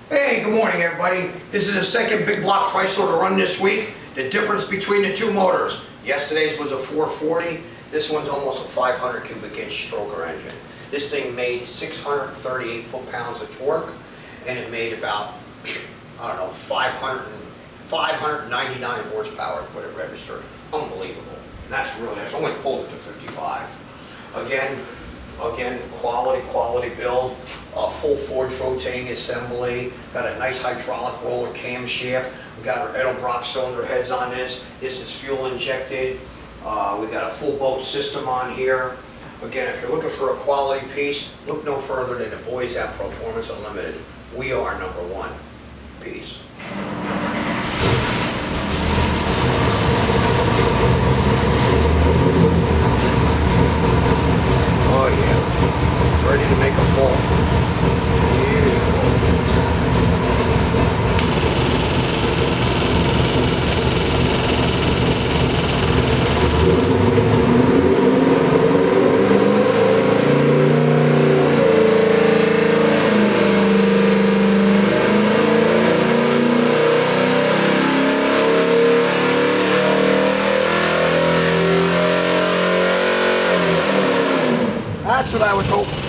Hey, good morning everybody. This is the second big block Chrysler to run this week. The difference between the two motors. Yesterday's was a 440. This one's almost a 500 cubic inch stroker engine. This thing made 638 foot-pounds of torque, and it made about, I don't know, 599 horsepower is what it registered. Unbelievable. And that's really nice. I only pulled it to 55. Again, quality build. A full forged rotating assembly. Got a nice hydraulic roller camshaft. We got our Edelbrock cylinder heads on this. This is fuel injected. We got a full boat system on here. Again, if you're looking for a quality piece, look no further than the boys at Proformance Unlimited. We are #1. Peace. Oh yeah, ready to make a pull. That's what I was hoping